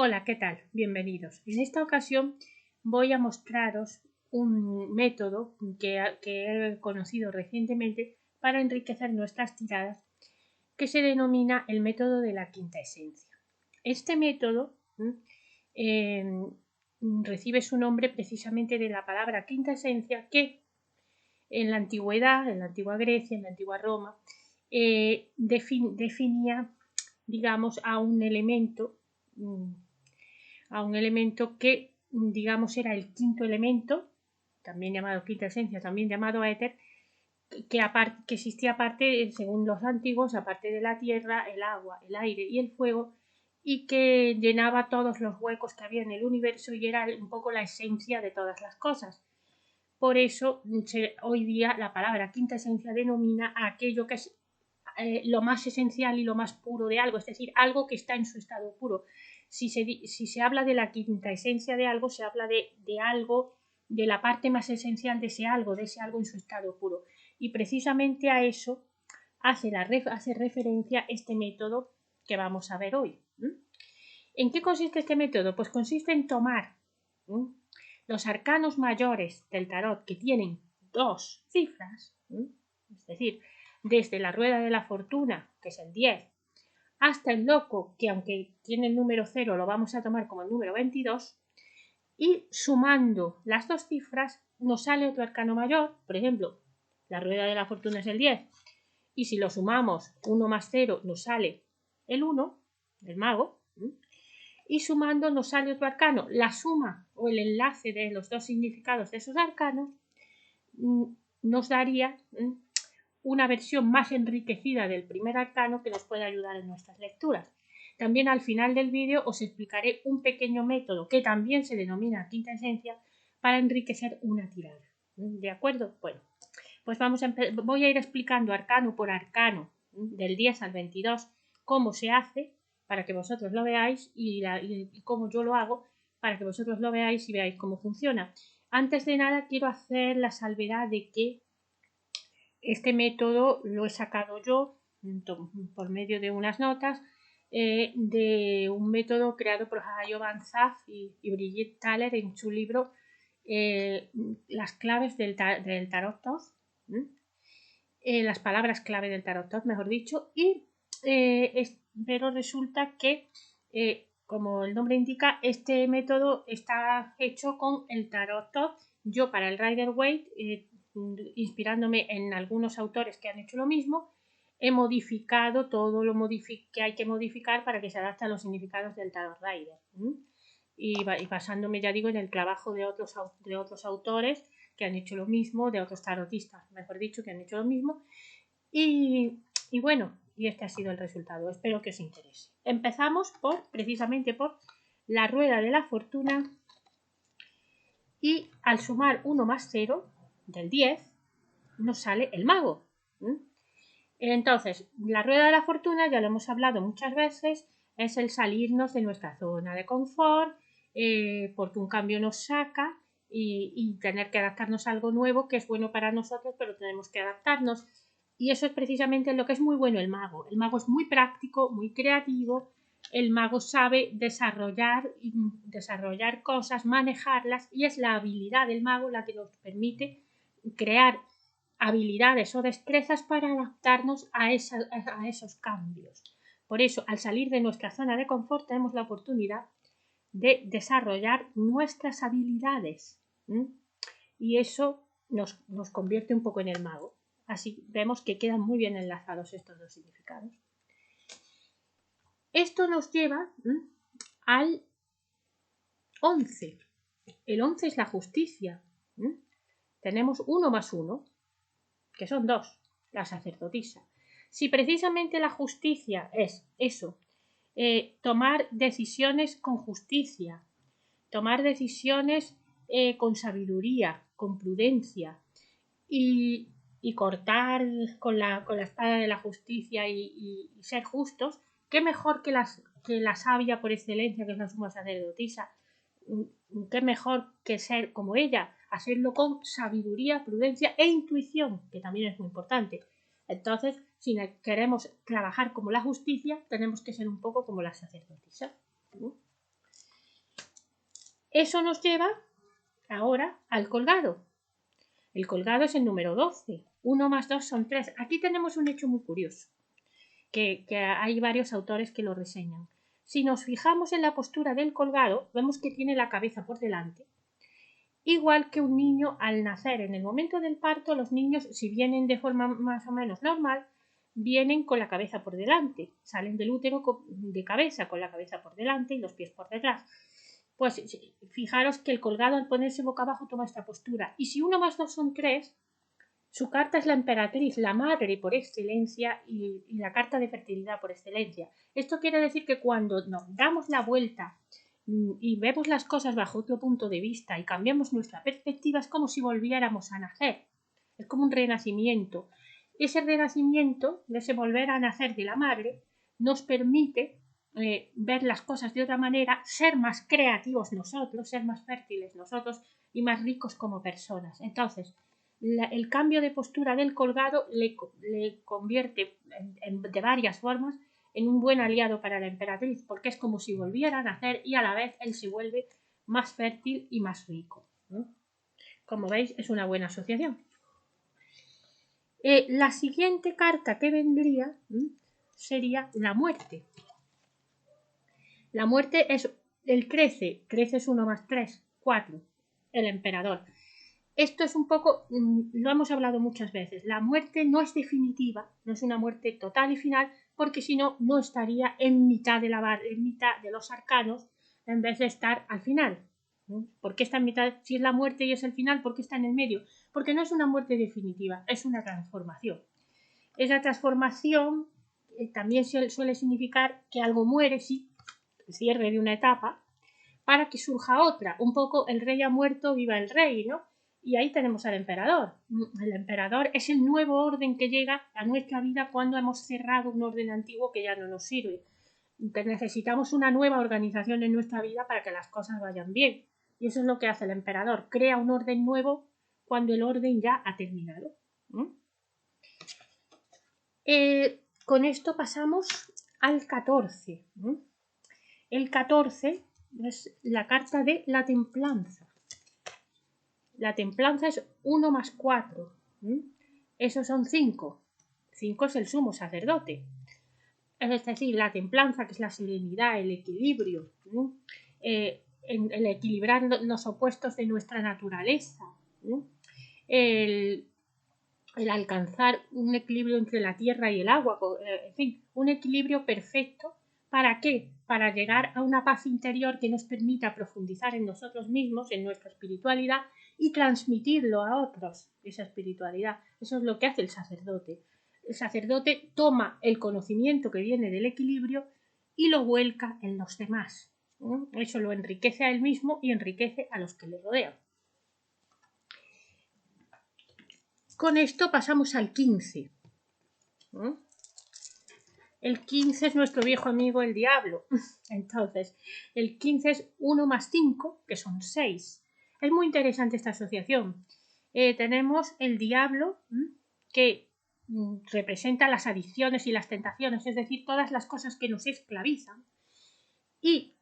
Hola, ¿qué tal? Bienvenidos. En esta ocasión voy a mostraros un método que he conocido recientemente para enriquecer nuestras tiradas, que se denomina el método de la quinta esencia. Este método eh, recibe su nombre precisamente de la palabra quinta esencia, que en la antigüedad, en la antigua Grecia, en la antigua Roma, definía, digamos, a un elemento que, digamos, era el quinto elemento, también llamado quinta esencia, también llamado éter, que existía aparte, según los antiguos, aparte de la tierra, el agua, el aire y el fuego, y que llenaba todos los huecos que había en el universo y era un poco la esencia de todas las cosas. Por eso, hoy día la palabra quinta esencia denomina a aquello que es lo más esencial y lo más puro de algo, es decir, algo que está en su estado puro. Si se habla de la quinta esencia de algo, se habla de algo, de la parte más esencial de ese algo en su estado puro. Y precisamente a eso hace referencia este método que vamos a ver hoy. ¿En qué consiste este método? Pues consiste en tomar los arcanos mayores del tarot, que tienen 2 cifras, es decir, desde la rueda de la fortuna, que es el 10, hasta el loco, que aunque tiene el número 0 lo vamos a tomar como el número 22, y sumando las 2 cifras nos sale otro arcano mayor. Por ejemplo, la rueda de la fortuna es el 10, y si lo sumamos 1 más 0 nos sale el 1, el mago, y sumando nos sale otro arcano. La suma o el enlace de los 2 significados de esos arcanos nos daría una versión más enriquecida del primer arcano que nos puede ayudar en nuestras lecturas. También al final del vídeo os explicaré un pequeño método que también se denomina quinta esencia para enriquecer una tirada. ¿De acuerdo? Bueno, pues voy a ir explicando arcano por arcano, del 10 al 22, cómo se hace, para que vosotros lo veáis, y cómo yo lo hago, para que vosotros lo veáis y veáis cómo funciona. Antes de nada quiero hacer la salvedad de que este método lo he sacado yo por medio de unas notas de un método creado por Hajo Van Zaf y Brigitte Thaler en su libro Las claves del Tarot Tot, las palabras clave del Tarot Tot, mejor dicho, pero resulta que, como el nombre indica, este método está hecho con el Tarot Tot. Yo para el Rider-Waite, inspirándome en algunos autores que han hecho lo mismo, he modificado todo lo que hay que modificar para que se adapte a los significados del Tarot Rider. Y basándome, ya digo, en el trabajo de otros autores que han hecho lo mismo, de otros tarotistas, mejor dicho, que han hecho lo mismo. Y bueno, y este ha sido el resultado. Espero que os interese. Empezamos precisamente por la rueda de la fortuna, y al sumar 1 más 0 del 10 nos sale el mago. Entonces, la rueda de la fortuna, ya lo hemos hablado muchas veces, es el salirnos de nuestra zona de confort, porque un cambio nos saca y tener que adaptarnos a algo nuevo que es bueno para nosotros, pero tenemos que adaptarnos. Y eso es precisamente lo que es muy bueno el mago. El mago es muy práctico, muy creativo. El mago sabe desarrollar cosas, manejarlas, y es la habilidad del mago la que nos permite crear habilidades o destrezas para adaptarnos a esos cambios. Por eso, al salir de nuestra zona de confort, tenemos la oportunidad de desarrollar nuestras habilidades. Y eso nos convierte un poco en el mago. Así vemos que quedan muy bien enlazados estos dos significados. Esto nos lleva al 11. El 11 es la justicia. Tenemos 1 más 1, que son 2, la sacerdotisa. Si precisamente la justicia es eso, tomar decisiones con justicia, tomar decisiones con sabiduría, con prudencia, y cortar con la espada de la justicia y ser justos, qué mejor que la sabia por excelencia, que es la suma sacerdotisa. Qué mejor que ser como ella, hacerlo con sabiduría, prudencia e intuición, que también es muy importante. Entonces, si queremos trabajar como la justicia, tenemos que ser un poco como la sacerdotisa. Eso nos lleva ahora al colgado. El colgado es el número 12. 1 más 2 son 3. Aquí tenemos un hecho muy curioso, que hay varios autores que lo reseñan. Si nos fijamos en la postura del colgado, vemos que tiene la cabeza por delante. Igual que un niño al nacer, en el momento del parto, los niños, si vienen de forma más o menos normal, vienen con la cabeza por delante, salen del útero de cabeza, con la cabeza por delante y los pies por detrás. Pues fijaros que el colgado al ponerse boca abajo toma esta postura. Y si 1 más 2 son 3, su carta es la emperatriz, la madre por excelencia y la carta de fertilidad por excelencia. Esto quiere decir que cuando nos damos la vuelta y vemos las cosas bajo otro punto de vista y cambiamos nuestra perspectiva, es como si volviéramos a nacer. Es como un renacimiento. Ese renacimiento, de ese volver a nacer de la madre, nos permite ver las cosas de otra manera, ser más creativos nosotros, ser más fértiles nosotros y más ricos como personas. Entonces, el cambio de postura del colgado le convierte de varias formas en un buen aliado para la emperatriz, porque es como si volviera a nacer y a la vez él se vuelve más fértil y más rico. Como veis, es una buena asociación. La siguiente carta que vendría sería la muerte. La muerte es el 13. 13 es 1 más 3, 4. El emperador. Esto es un poco, lo hemos hablado muchas veces, la muerte no es definitiva, no es una muerte total y final, porque si no, no estaría en mitad de los arcanos en vez de estar al final. ¿Por qué está en mitad? Si es la muerte y es el final, ¿por qué está en el medio? Porque no es una muerte definitiva, es una transformación. Esa transformación también suele significar que algo muere, sí, el cierre de una etapa, para que surja otra. Un poco el rey ha muerto, viva el rey, ¿no? Y ahí tenemos al emperador. El emperador es el nuevo orden que llega a nuestra vida cuando hemos cerrado un orden antiguo que ya no nos sirve. Necesitamos una nueva organización en nuestra vida para que las cosas vayan bien. Y eso es lo que hace el emperador. Crea un orden nuevo cuando el orden ya ha terminado. Con esto pasamos al 14. El 14 es la carta de la templanza. La templanza es 1 más 4. Esos son 5. 5 es el sumo sacerdote. Es decir, la templanza, que es la serenidad, el equilibrio, el equilibrar los opuestos de nuestra naturaleza, el alcanzar un equilibrio entre la tierra y el agua, en fin, un equilibrio perfecto. ¿Para qué? Para llegar a una paz interior que nos permita profundizar en nosotros mismos, en nuestra espiritualidad y transmitirlo a otros, esa espiritualidad. Eso es lo que hace el sacerdote. El sacerdote toma el conocimiento que viene del equilibrio y lo vuelca en los demás. Eso lo enriquece a él mismo y enriquece a los que le rodean. Con esto pasamos al 15. El 15 es nuestro viejo amigo el diablo. Entonces, el 15 es 1 más 5, que son 6. Es muy interesante esta asociación. Tenemos el diablo, que representa las adicciones y las tentaciones, es decir, todas las cosas que nos esclavizan. Y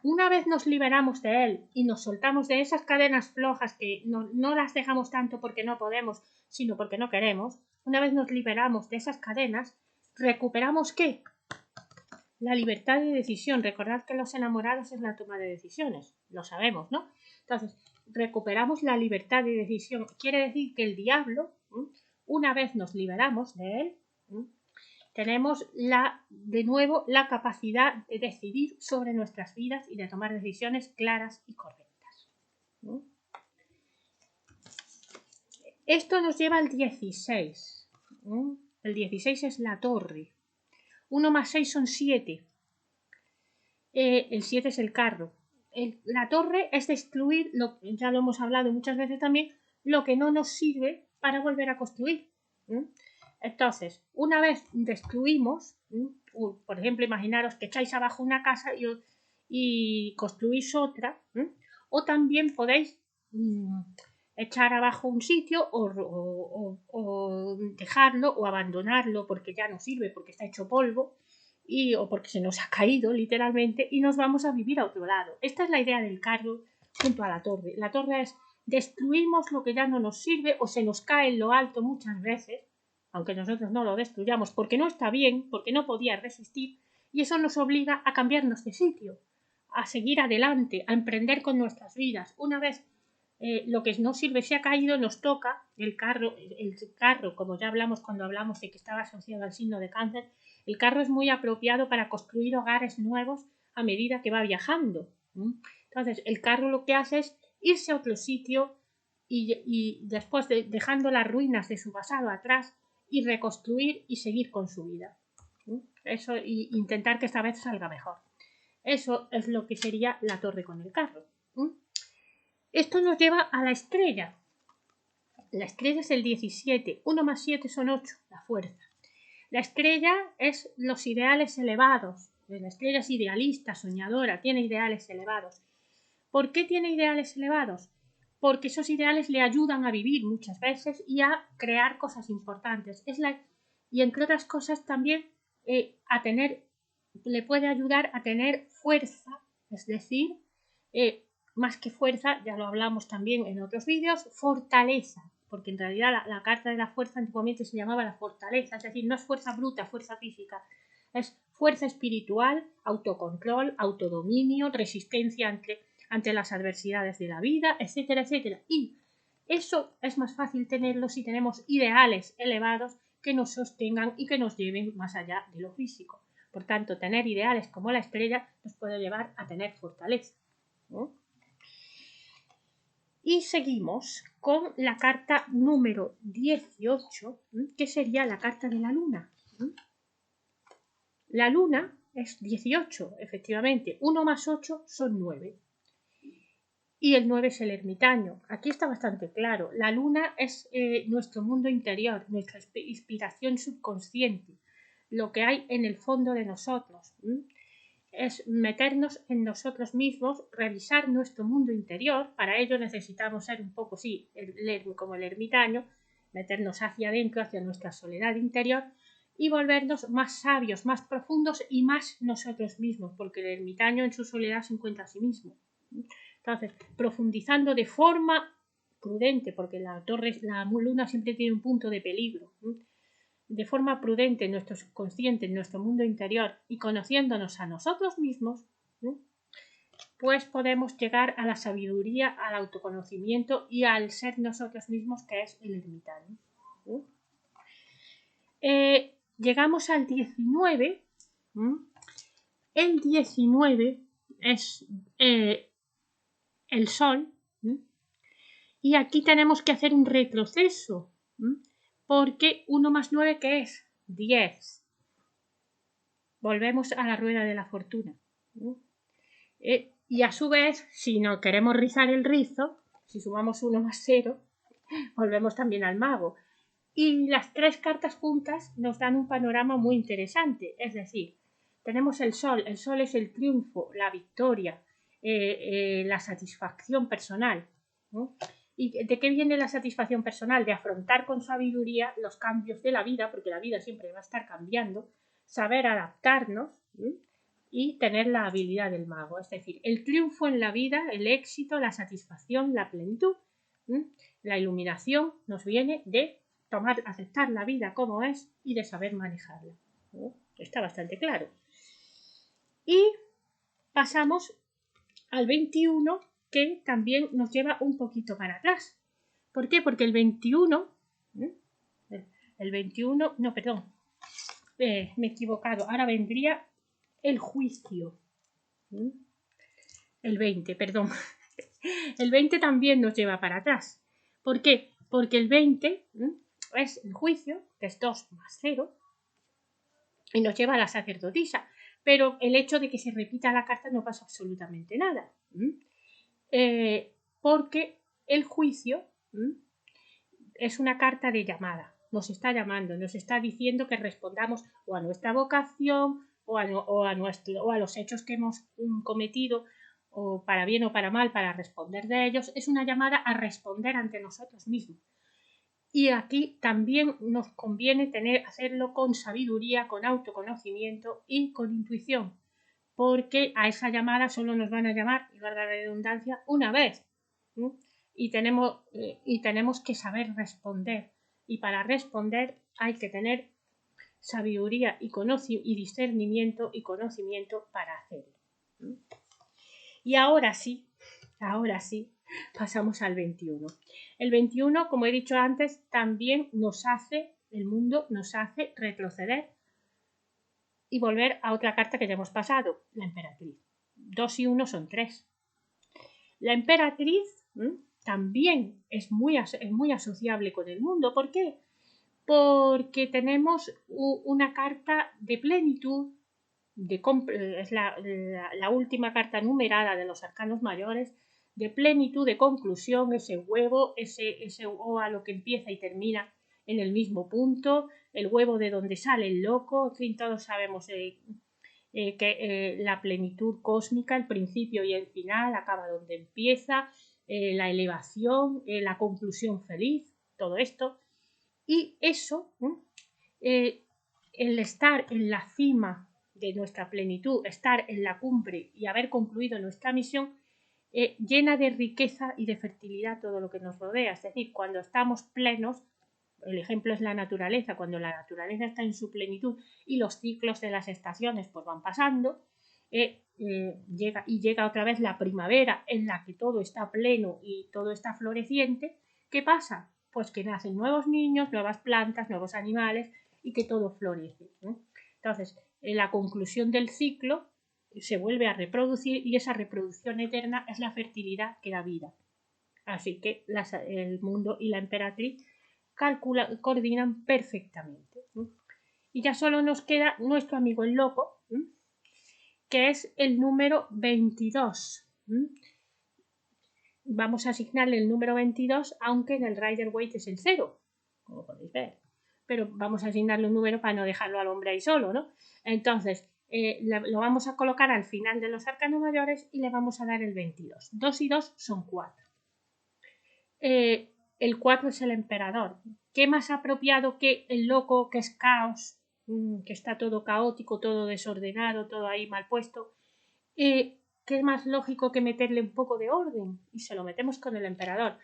una vez nos liberamos de él y nos soltamos de esas cadenas flojas que no las dejamos tanto porque no podemos, sino porque no queremos, una vez nos liberamos de esas cadenas, recuperamos ¿qué? La libertad de decisión. Recordad que los enamorados es la toma de decisiones, lo sabemos, ¿no? Entonces, recuperamos la libertad de decisión. Quiere decir que el diablo, una vez nos liberamos de él, tenemos de nuevo la capacidad de decidir sobre nuestras vidas y de tomar decisiones claras y correctas. Esto nos lleva al 16. El 16 es la torre. 1 más 6 son 7. El 7 es el carro. La torre es destruir, ya lo hemos hablado muchas veces también, lo que no nos sirve para volver a construir. Entonces, una vez destruimos, por ejemplo, imaginaros que echáis abajo una casa y construís otra, o también podéis echar abajo un sitio o dejarlo o abandonarlo porque ya no sirve, porque está hecho polvo o porque se nos ha caído literalmente y nos vamos a vivir a otro lado. Esta es la idea del carro junto a la torre. La torre es destruimos lo que ya no nos sirve o se nos cae en lo alto muchas veces, aunque nosotros no lo destruyamos, porque no está bien, porque no podía resistir, y eso nos obliga a cambiarnos de sitio, a seguir adelante, a emprender con nuestras vidas. Una vez lo que no sirve se ha caído, nos toca el carro, como ya hablamos cuando hablamos de que estaba asociado al signo de Cáncer, el carro es muy apropiado para construir hogares nuevos a medida que va viajando. Entonces, el carro lo que hace es irse a otro sitio y después dejando las ruinas de su pasado atrás y reconstruir y seguir con su vida. Eso, y intentar que esta vez salga mejor. Eso es lo que sería la torre con el carro. Esto nos lleva a la estrella. La estrella es el 17. 1 más 7 son 8, la fuerza. La estrella es los ideales elevados. La estrella es idealista, soñadora, tiene ideales elevados. ¿Por qué tiene ideales elevados? Porque esos ideales le ayudan a vivir muchas veces y a crear cosas importantes. Y entre otras cosas también le puede ayudar a tener fuerza, es decir, más que fuerza, ya lo hablamos también en otros vídeos, fortaleza, porque en realidad la carta de la fuerza antiguamente se llamaba la fortaleza, es decir, no es fuerza bruta, fuerza física, es fuerza espiritual, autocontrol, autodominio, resistencia ante las adversidades de la vida, etcétera, etcétera. Y eso es más fácil tenerlo si tenemos ideales elevados que nos sostengan y que nos lleven más allá de lo físico. Por tanto, tener ideales como la estrella nos puede llevar a tener fortaleza, ¿no? Y seguimos con la carta número 18, que sería la carta de la luna. La luna es 18, efectivamente. 1 más 8 son 9. Y el 9 es el ermitaño. Aquí está bastante claro. La luna es nuestro mundo interior, nuestra inspiración subconsciente, lo que hay en el fondo de nosotros. Es meternos en nosotros mismos, revisar nuestro mundo interior. Para ello necesitamos ser un poco, sí, como el ermitaño, meternos hacia adentro, hacia nuestra soledad interior y volvernos más sabios, más profundos y más nosotros mismos, porque el ermitaño en su soledad se encuentra a sí mismo. Entonces, profundizando de forma prudente, porque la luna siempre tiene un punto de peligro, de forma prudente en nuestro subconsciente, en nuestro mundo interior y conociéndonos a nosotros mismos, pues podemos llegar a la sabiduría, al autoconocimiento y al ser nosotros mismos, que es el ermitaño. Llegamos al 19. El 19 es el sol, y aquí tenemos que hacer un retroceso, porque 1 más 9, ¿qué es? 10. Volvemos a la rueda de la fortuna. Y a su vez, si no queremos rizar el rizo, si sumamos 1 más 0, volvemos también al mago. Y las tres cartas juntas nos dan un panorama muy interesante. Es decir, tenemos el sol es el triunfo, la victoria, la satisfacción personal, ¿no? ¿Y de qué viene la satisfacción personal? De afrontar con sabiduría los cambios de la vida, porque la vida siempre va a estar cambiando, saber adaptarnos, y tener la habilidad del mago. Es decir, el triunfo en la vida, el éxito, la satisfacción, la plenitud, la iluminación nos viene de aceptar la vida como es y de saber manejarla. Está bastante claro. Y pasamos al 21, que también nos lleva un poquito para atrás. ¿Por qué? Porque el 21, no, perdón, me he equivocado. Ahora vendría el juicio. El 20, perdón. El 20 también nos lleva para atrás. ¿Por qué? Porque el 20 es el juicio, que es 2 más 0, y nos lleva a la sacerdotisa. Pero el hecho de que se repita la carta no pasa absolutamente nada. Porque el juicio es una carta de llamada. Nos está llamando, nos está diciendo que respondamos o a nuestra vocación o a los hechos que hemos cometido, o para bien o para mal, para responder de ellos. Es una llamada a responder ante nosotros mismos. Y aquí también nos conviene hacerlo con sabiduría, con autoconocimiento y con intuición, porque a esa llamada solo nos van a llamar, y valga la redundancia, una vez. Y tenemos que saber responder. Y para responder hay que tener sabiduría y discernimiento y conocimiento para hacerlo. Y ahora sí, pasamos al 21. El 21, como he dicho antes, también el mundo nos hace retroceder y volver a otra carta que ya hemos pasado, la emperatriz. 2 y 1 son 3. La emperatriz también es muy asociable con el mundo. ¿Por qué? Porque tenemos una carta de plenitud, es la última carta numerada de los arcanos mayores, de plenitud, de conclusión, ese huevo, ese óvalo que empieza y termina en el mismo punto, el huevo de donde sale el loco. En fin, todos sabemos que la plenitud cósmica, el principio y el final, acaba donde empieza, la elevación, la conclusión feliz, todo esto. Y eso, el estar en la cima de nuestra plenitud, estar en la cumbre y haber concluido nuestra misión, llena de riqueza y de fertilidad todo lo que nos rodea. Es decir, cuando estamos plenos, el ejemplo es la naturaleza, cuando la naturaleza está en su plenitud y los ciclos de las estaciones pues van pasando, llega otra vez la primavera en la que todo está pleno y todo está floreciente. ¿Qué pasa? Pues que nacen nuevos niños, nuevas plantas, nuevos animales y que todo florece. Entonces, en la conclusión del ciclo se vuelve a reproducir y esa reproducción eterna es la fertilidad que da vida. Así que el mundo y la emperatriz coordinan perfectamente. Y ya solo nos queda nuestro amigo el loco, que es el número 22. Vamos a asignarle el número 22, aunque en el Rider-Waite es el 0, como podéis ver. Pero vamos a asignarle un número para no dejarlo al hombre ahí solo, ¿no? Entonces, lo vamos a colocar al final de los arcanos mayores y le vamos a dar el 22. 2 y 2 son 4. El 4 es el emperador. ¿Qué más apropiado que el loco, que es caos, que está todo caótico, todo desordenado, todo ahí mal puesto? ¿Qué es más lógico que meterle un poco de orden? Y se lo metemos con el emperador.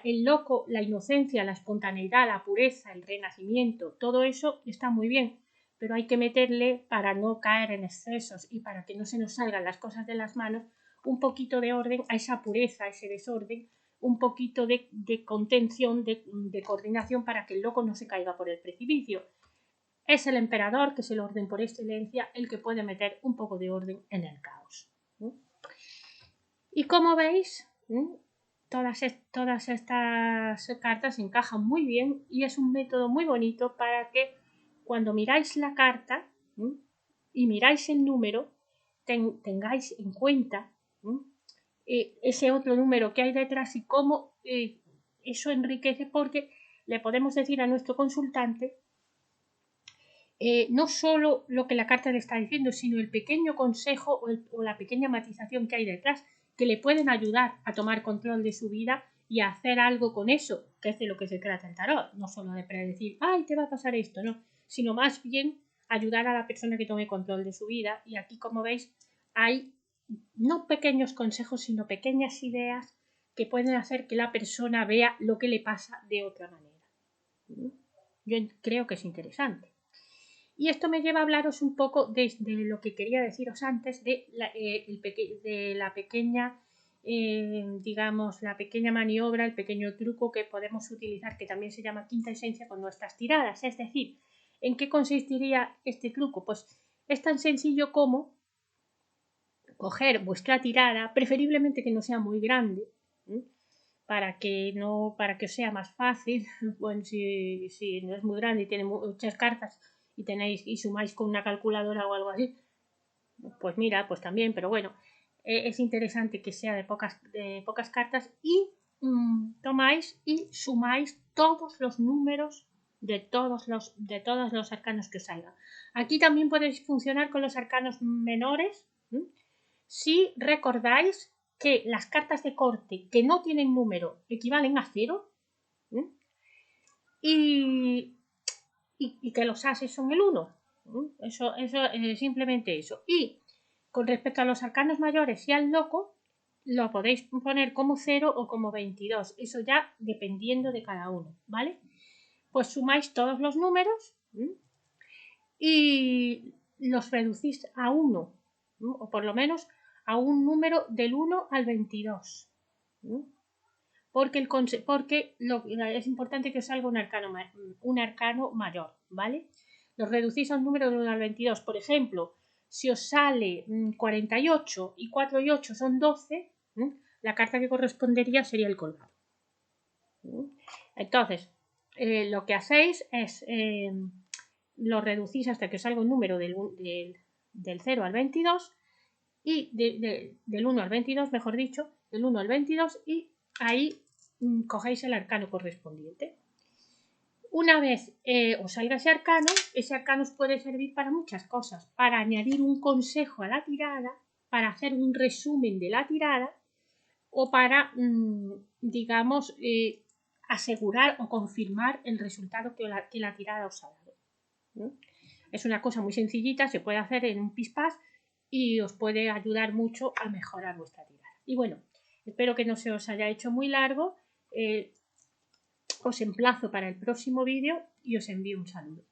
El loco, la inocencia, la espontaneidad, la pureza, el renacimiento, todo eso está muy bien, pero hay que meterle, para no caer en excesos y para que no se nos salgan las cosas de las manos, un poquito de orden a esa pureza, a ese desorden, un poquito de contención, de coordinación, para que el loco no se caiga por el precipicio. Es el emperador, que es el orden por excelencia, el que puede meter un poco de orden en el caos. Y como veis, todas estas cartas encajan muy bien y es un método muy bonito para que cuando miráis la carta y miráis el número, tengáis en cuenta ese otro número que hay detrás y cómo eso enriquece, porque le podemos decir a nuestro consultante no solo lo que la carta le está diciendo, sino el pequeño consejo o la pequeña matización que hay detrás, que le pueden ayudar a tomar control de su vida y a hacer algo con eso, que es de lo que se trata el tarot. No solo de predecir, ¡ay, te va a pasar esto!, no, sino más bien ayudar a la persona que tome control de su vida. Y aquí, como veis, hay no pequeños consejos, sino pequeñas ideas que pueden hacer que la persona vea lo que le pasa de otra manera. Yo creo que es interesante. Y esto me lleva a hablaros un poco de lo que quería deciros antes, de la pequeña, digamos, la pequeña maniobra, el pequeño truco que podemos utilizar, que también se llama quinta esencia, con nuestras tiradas. Es decir, ¿en qué consistiría este truco? Pues es tan sencillo como coger vuestra tirada, preferiblemente que no sea muy grande, para que os sea más fácil. Bueno, si no es muy grande y tiene muchas cartas y sumáis con una calculadora o algo así, pues mira, pues también, pero bueno, es interesante que sea de pocas cartas y tomáis y sumáis todos los números de todos los arcanos que os salgan. Aquí también podéis funcionar con los arcanos menores, si recordáis que las cartas de corte que no tienen número equivalen a 0 y que los ases son el 1. Eso simplemente eso. Y Con respecto a los arcanos mayores y al loco, lo podéis poner como 0 o como 22. Eso ya dependiendo de cada uno, ¿vale? Pues sumáis todos los números y los reducís a 1, o por lo menos a un número del 1 al 22. Porque es importante que os salga un arcano mayor, ¿vale? Los reducís a un número del 1 al 22. Por ejemplo, si os sale 48 y 4 y 8 son 12, la carta que correspondería sería el colgado. Entonces, lo que hacéis es lo reducís hasta que os salga un número del 0 al 22 y del 1 al 22, mejor dicho, del 1 al 22, y ahí cogéis el arcano correspondiente. Una vez os salga ese arcano os puede servir para muchas cosas, para añadir un consejo a la tirada, para hacer un resumen de la tirada o para, digamos, asegurar o confirmar el resultado que la tirada os ha dado. Es una cosa muy sencillita, se puede hacer en un pispás y os puede ayudar mucho a mejorar vuestra tirada. Y bueno, espero que no se os haya hecho muy largo. Os emplazo para el próximo vídeo y os envío un saludo.